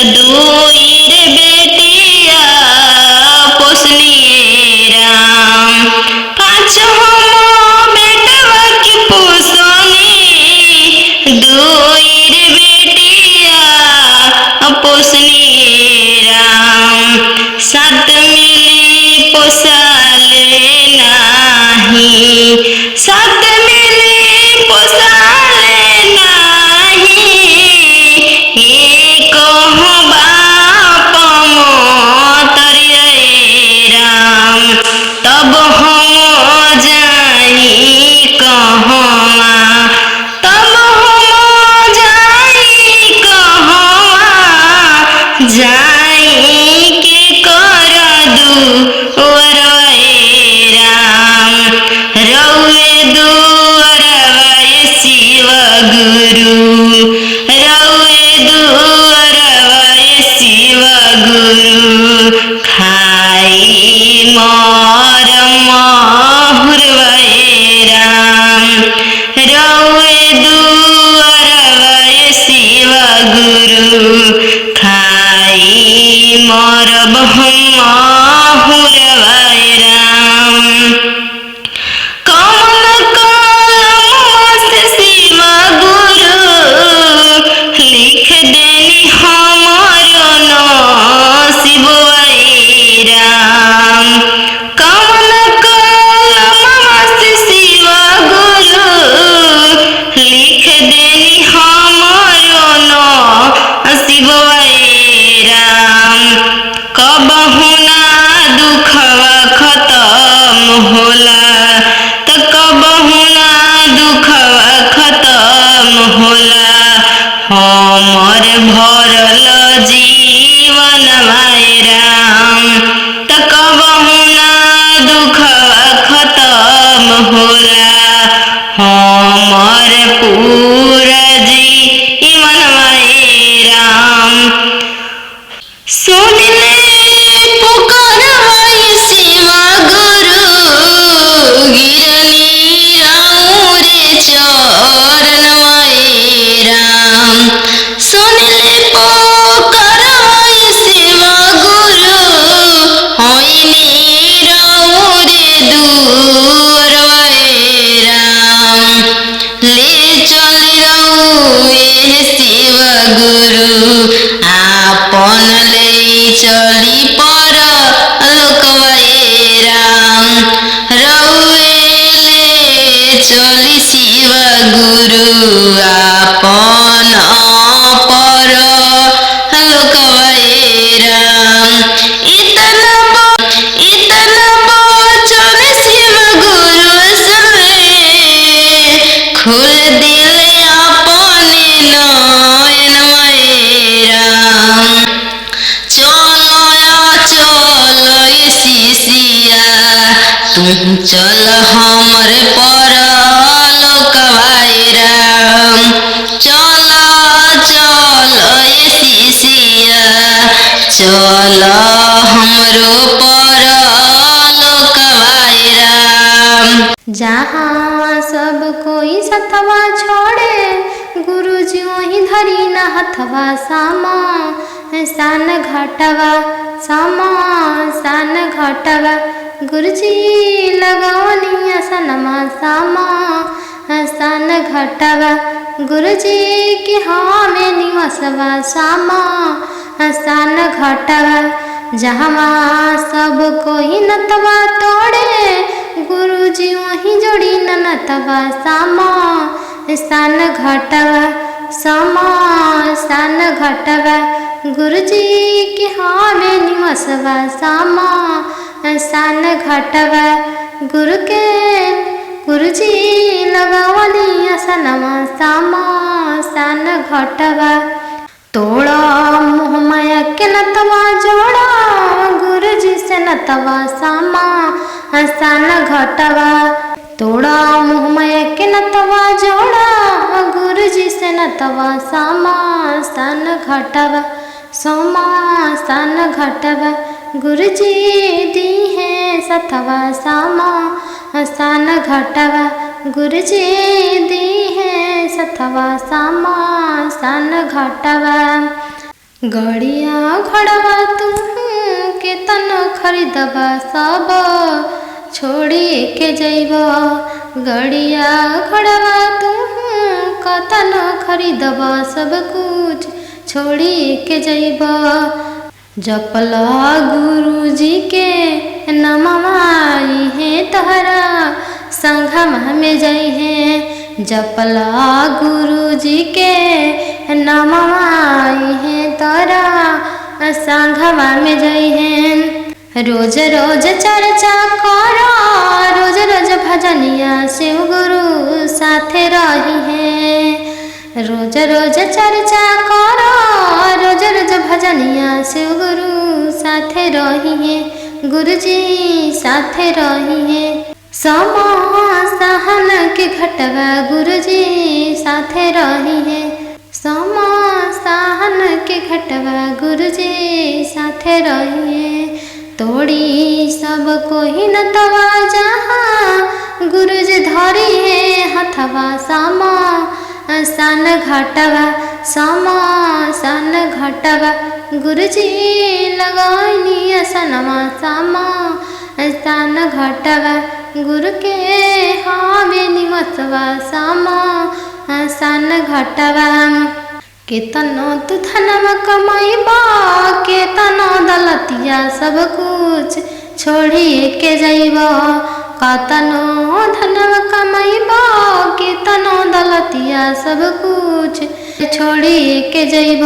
दुईर बेटिया पोसनिए राम। पाँच हम बेटवा की पोसनी दुईर बेटिया पोसनिए राम। सात मिली पोसाले नाही, सात मिली पोसाले नाही। एक बाप मोतरिए राम। तब हम जाई कहवा, तब हम जाई कहवा। जाई के कर दुअरवाए राम। रउए दुअरवाए शिव गुरु, रउए दुअरवाए शिव गुरु। खाई मोर महुरवाए राम। रउए दुअरवाए शिव गुरु। खाई मोर महुरवाए राम। कौन कलम से शिव गुरु लिख देनी हमारो नसीबवाए राम। कौन कलम से शिव गुरु लिख देनी हमारो नसीबवाए राम। कबहु ना दुखवा खत्म होला, त कबहु ना दुखवा खत्म होला। हमर भरल जीवन वाए राम। त कबहु ना दुखवा खत्म होला। हमर पूरा जीवन वाए राम। सुन ले पुकारवाए शिव गुरु। गिरनी राउरे चरणवाए राम। सुन ले पुकारवाए शिव गुरु। होइनी राउरे दुअरवाए राम। ले चल रउए शिव गुरु। आपन ले चली पर लोकवाए राम। रउए ले चली शिव गुरु। आपन पर लोकवाए राम। इतना बचन शिव गुरु सुने। खुल दिले अपने नयनवाए राम। चल शिशिया तुम चल हमर पर लोकवाए राम। चल शिशिया चल हमरो पर लोकवाए राम। जहाँ सब कोई सतवा छोड़े गुरुजी वहीं धरी न हथवा सामा। सान घटवा सामा सान घटवा गुरुजी लगवनी सनमा सामा। सान घटवा गुरुजी के हमें निवसवा सामा। सान घटवा जहाँ सब कोई नतवा तोड़े गुरुजी वहीं जोड़ी नतवा सामा। सान घटवा सामा सान घटवा गुरुजी के हमें निवसवा सामा। सान घटवा गुरुजी लगवनी सनमा सामा। सान घटवा तोड़ा मुँह माया के नतवा जोड़ा गुरुजी से नतवा सामा। सान घटवा तोड़ा मुँह माया के नतवा जोड़ा गुरुजी से नतवा सामा। सान घटवा सोमा सान घटवा गुरुजी दी है सतवा सामा। सान घटवा गुरुजी दी है सतवा सामा। सान घटवा गड़िया घड़वा तू के तन खरीदबा सब छोड़ी के जैब। गड़िया घड़वा तू कतन खरीदबा सब कुछ छोड़ी के जैब। जपला गुरुजी के नमवाई है तहरा संघमा में जई है। जपला गुरुजी के नमवाई है तोरा संघमा में जई है। रोज रोज चर्चा करो, रोज रोज भजनिया शिव गुरु साथे रही है। रोज रोज चर्चा करो, रोज रोज भजनिया शिव गुरु साथे रही है। गुरुजी साथे रही है। सहन के घटवा गुरुजी साथे रही है। सहन के घटवा गुरुजी साथे रही है। तोड़ी सब कोई न तवा जहाँ गुरुजी धरी है हथवा। सन घटवा सन घटवा गुरुजी लगानी असनमा सन घटवा गुरु के हावे निवसवा सन घटवा। केतनो तू धनवा कमाइबा, केतनो दलतिया सब कुछ छोड़ी के जैब। कतनो धनवा कमाइबा, केतनो दलतिया सब कुछ छोड़ी के जैब।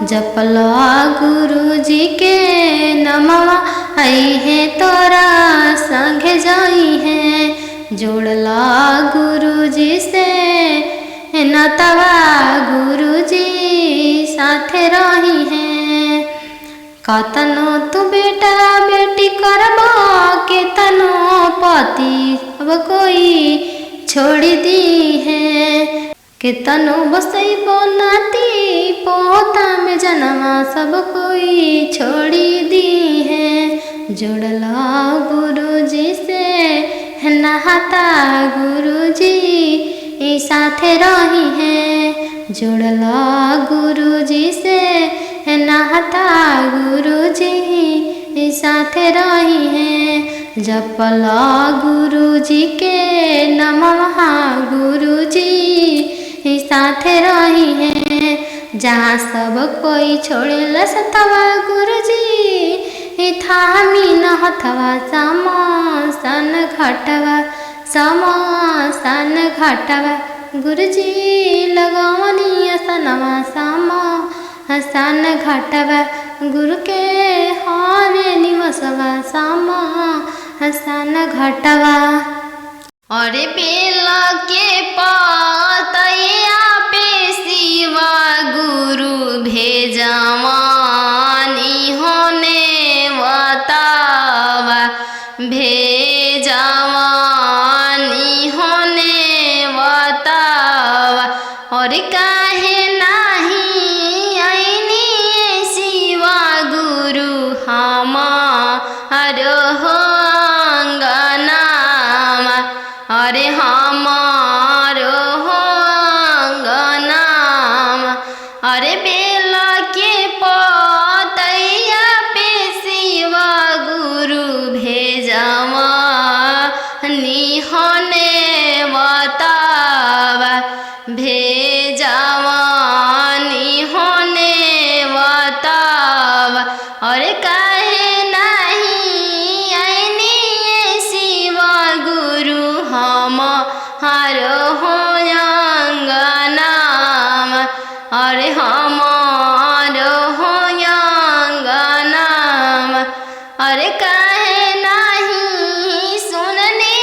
जपला गुरुजी के नमवा आई है तोरा संगे जाई है। जोड़ला गुरुजी से नतवा गुरुजी साथे रही है। कतनो तू बेटा बेटी करबा, केतनो पति अब कोई छोड़ी दी है। केतनो बसैबो नाती पोता में जनमा सब कोई छोड़ी दी है। जोड़ला गुरुजी से नहाता गुरुजी साथे रही है। जोड़ला गुरुजी से नहाता गुरुजी साथे रही है। जपला गुरुजी के नमः गुरुजी साथे रही है। जहाँ सब कोई छोड़ेला सतवा गुरुजी थामी न हथवा सन घटवा सन घटवा गुरुजी लगवनी असनमा सन घटवा गुरु के हारे निवसवा सन घटवा। अरे बेला के पातया पे शिवा गुरु भेजवा होने बतावा भेजवा होने बतावा। और काहे नाही आईनी शिवा गुरु हमार हो अंगनामा। अरे हमार हो अंगनामा। अरे बेला के पतैया पे शिवा गुरु भेजवा होने बतावा भेजवा होने बतावा। और काहे नहीं आईनी शिवा गुरु हमार हो अंगनामा। अरे हमार हो अंगनामा। अरे काहे नहीं सुनने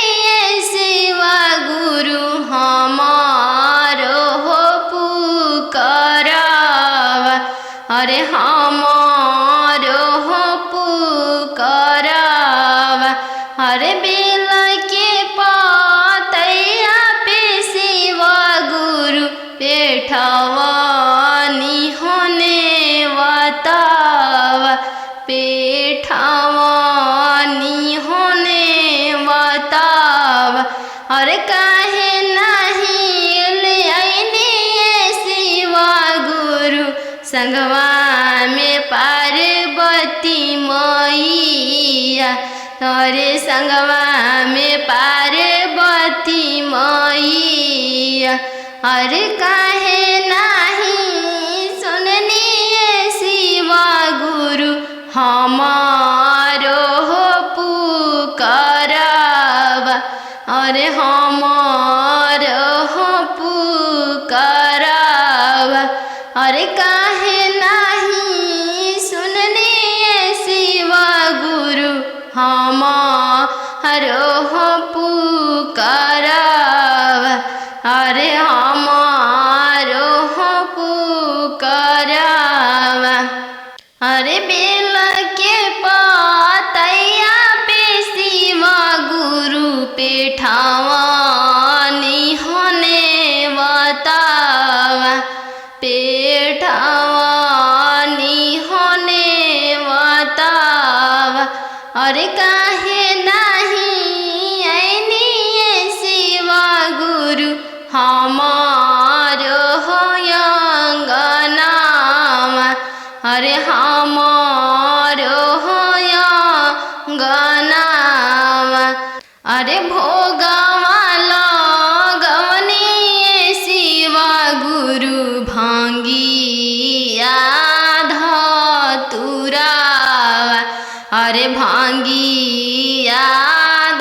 शिवा गुरु हमार हो पुकारावा। अरे हमार हो पुकारावा। अरे बेला के पातैया पे शिवा गुरु पेठवा हो संगवा में पार्वती मैया, अरे संगवा में पार्वती मैया। अरे काहे नहीं सुननिए शिवा गुरु हमारो हो पुकारवा, अरे हमारो हो पुकारवा। अरे काहे नहीं सुननिए शिवा गुरु हमारो हो पुकारवा, अरे हमारो हो पुकारवा। अरे बेल के पतैया पे शिवा गुरु पे ठावानी होने बतावा, पेठावानी होने बतावा। अरे काहे नहीं ऐनिए शिवा गुरु हमारो हो अंगनावा, अरे हमारो हो अंगनावा। अरे भोगवा लगवनिए शिवा गुरु भांगिया धतुरावा, अरे भांगिया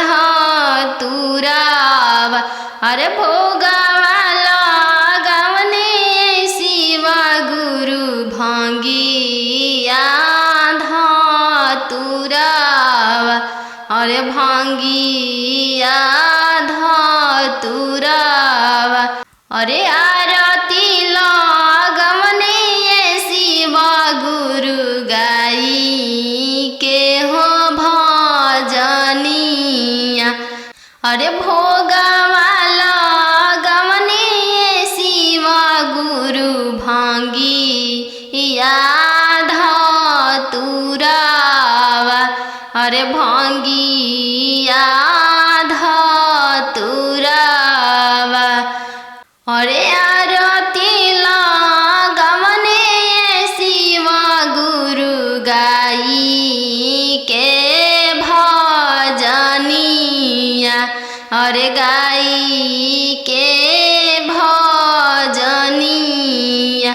धतुरावा। अरे भोगवा लगवनिए शिवा गुरु भांगिया धतुरावा, अरे भांगिया धतुरावा। अरे आरती लगवनिए शिवा गुरु गाई के हो भजनिया, अरे भोगवा लगवनिए शिवा गुरु भांगिया धतुरावा, अरे भांगिया धतुरावा। अरे आरती लगवनिए शिवा गुरु गाई के भजनिया, अरे गाई के भजनिया।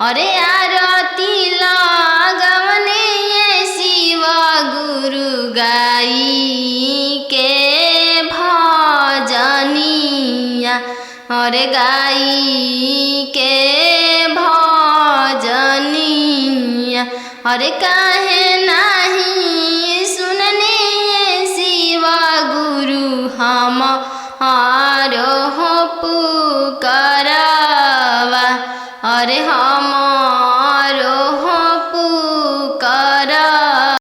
अरे आरती लगवनिए शिवा गुरु गाई के भजनिया, अरे गाई के भजनिया। अरे काहे नहीं सुननिए शिवा गुरु हमारो हो पुकारवा, अरे